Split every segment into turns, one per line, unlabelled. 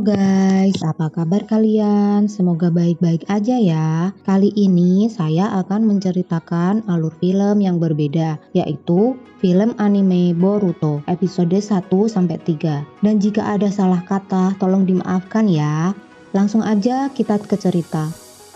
Guys, apa kabar kalian? Semoga baik-baik aja ya. Kali ini saya akan menceritakan alur film yang berbeda, yaitu film anime Boruto episode 1-3. Dan jika ada salah kata, tolong dimaafkan ya. Langsung aja kita ke cerita.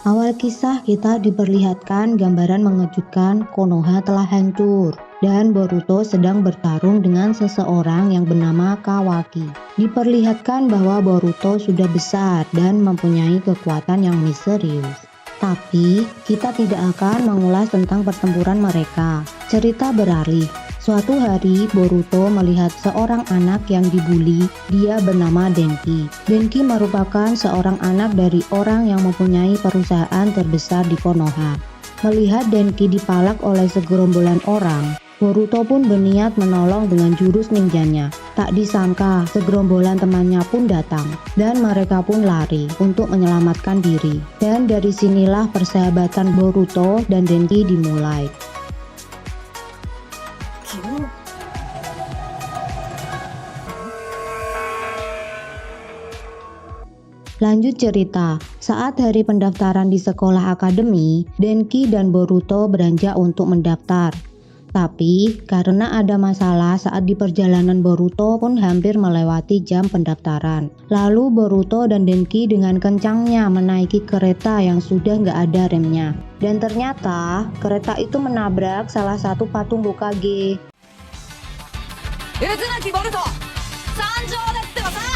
Awal kisah kita diperlihatkan gambaran mengejutkan Konoha telah hancur dan Boruto sedang bertarung dengan seseorang yang bernama Kawaki. Diperlihatkan bahwa Boruto sudah besar dan mempunyai kekuatan yang misterius. Tapi kita tidak akan mengulas tentang pertempuran mereka. Cerita beralih. Suatu hari Boruto melihat seorang anak yang dibully. Dia bernama Denki. Denki merupakan seorang anak dari orang yang mempunyai perusahaan terbesar di Konoha. Melihat Denki dipalak oleh segerombolan orang, Boruto pun berniat menolong dengan jurus ninjanya. Tak disangka segerombolan temannya pun datang dan mereka pun lari untuk menyelamatkan diri. Dan dari sinilah persahabatan Boruto dan Denki dimulai. Lanjut cerita, saat hari pendaftaran di sekolah akademi, Denki dan Boruto beranjak untuk mendaftar. Tapi karena ada masalah saat di perjalanan, Boruto pun hampir melewati jam pendaftaran. Lalu Boruto dan Denki dengan kencangnya menaiki kereta yang sudah nggak ada remnya. Dan ternyata kereta itu menabrak salah satu patung Hokage.
Uzumaki Boruto, sanjou desu wa.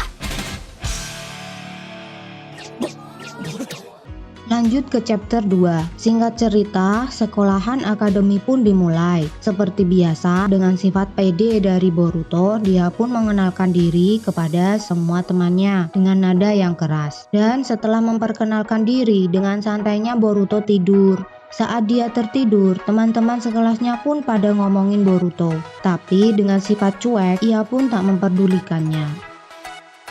Lanjut ke chapter 2. Singkat cerita, sekolahan akademi pun dimulai. Seperti biasa, dengan sifat pede dari Boruto, dia pun mengenalkan diri kepada semua temannya dengan nada yang keras. Dan setelah memperkenalkan diri, dengan santainya Boruto tidur. Saat dia tertidur, teman-teman sekelasnya pun pada ngomongin Boruto. Tapi dengan sifat cuek, ia pun tak memperdulikannya.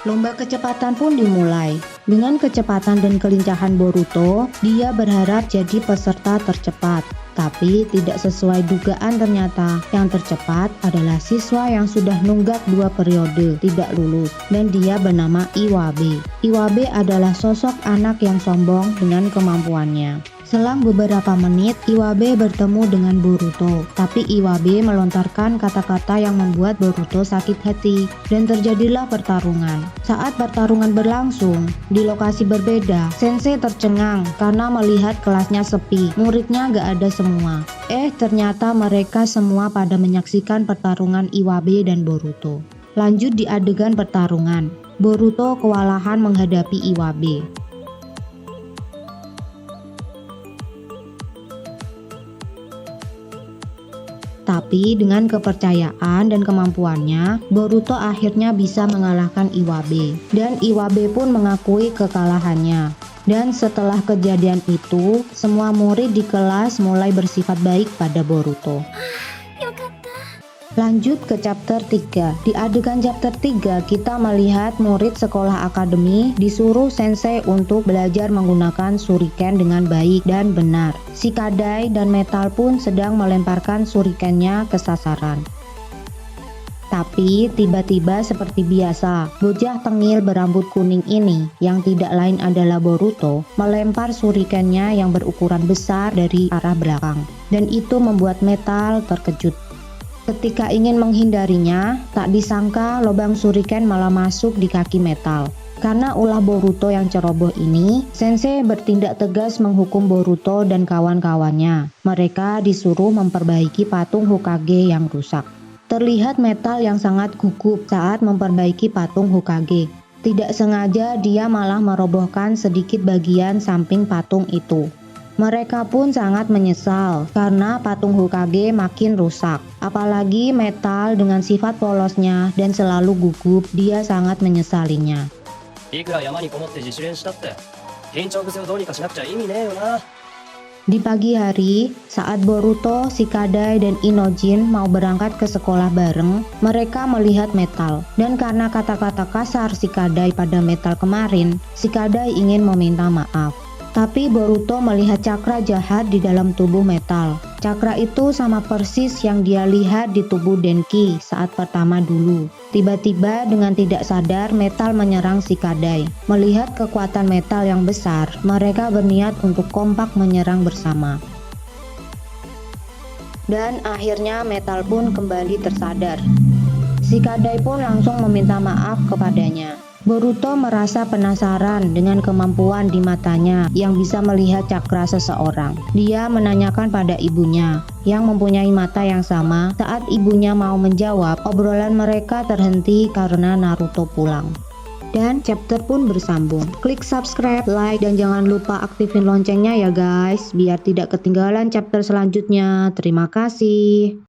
Lomba kecepatan pun dimulai. Dengan kecepatan dan kelincahan Boruto, dia berharap jadi peserta tercepat. Tapi tidak sesuai dugaan, ternyata yang tercepat adalah siswa yang sudah nunggak 2 periode tidak lulus, dan dia bernama Iwabe. Iwabe adalah sosok anak yang sombong dengan kemampuannya. Selang beberapa menit, Iwabe bertemu dengan Boruto, tapi Iwabe melontarkan kata-kata yang membuat Boruto sakit hati, dan terjadilah pertarungan. Saat pertarungan berlangsung, di lokasi berbeda, Sensei tercengang karena melihat kelasnya sepi, muridnya gak ada semua. Ternyata mereka semua pada menyaksikan pertarungan Iwabe dan Boruto. Lanjut di adegan pertarungan, Boruto kewalahan menghadapi Iwabe. Tapi dengan kepercayaan dan kemampuannya, Boruto akhirnya bisa mengalahkan Iwabe. Dan Iwabe pun mengakui kekalahannya. Dan setelah kejadian itu, semua murid di kelas mulai bersifat baik pada Boruto. Lanjut ke chapter 3. Di adegan chapter 3, kita melihat murid sekolah akademi disuruh sensei untuk belajar menggunakan shuriken dengan baik dan benar. Shikadai dan Metal pun sedang melemparkan shurikennya ke sasaran. Tapi tiba-tiba seperti biasa, bocah tengil berambut kuning ini, yang tidak lain adalah Boruto, melempar shurikennya yang berukuran besar dari arah belakang. Dan itu membuat Metal terkejut. Ketika ingin menghindarinya, tak disangka lubang shuriken malah masuk di kaki Metal. Karena ulah Boruto yang ceroboh ini, Sensei bertindak tegas menghukum Boruto dan kawan-kawannya. Mereka disuruh memperbaiki patung Hokage yang rusak. Terlihat Metal yang sangat gugup saat memperbaiki patung Hokage. Tidak sengaja dia malah merobohkan sedikit bagian samping patung itu. Mereka pun sangat menyesal karena patung Hokage makin rusak. Apalagi Metal dengan sifat polosnya dan selalu gugup, dia sangat menyesalinya. Di pagi hari, saat Boruto, Shikadai, dan Inojin mau berangkat ke sekolah bareng, mereka melihat Metal. Dan karena kata-kata kasar Shikadai pada Metal kemarin, Shikadai ingin meminta maaf. Tapi Boruto melihat cakra jahat di dalam tubuh Metal. Cakra itu sama persis yang dia lihat di tubuh Denki saat pertama dulu. Tiba-tiba dengan tidak sadar metal menyerang si Kadai. Melihat kekuatan metal yang besar, mereka berniat untuk kompak menyerang bersama. Dan akhirnya metal pun kembali tersadar. Si Kadai pun langsung meminta maaf kepadanya. Boruto merasa penasaran dengan kemampuan di matanya yang bisa melihat cakra seseorang. Dia menanyakan pada ibunya yang mempunyai mata yang sama. Saat ibunya mau menjawab, obrolan mereka terhenti karena Naruto pulang. Dan chapter pun bersambung. Klik subscribe, like, dan jangan lupa aktifin loncengnya ya guys, biar tidak ketinggalan chapter selanjutnya. Terima kasih.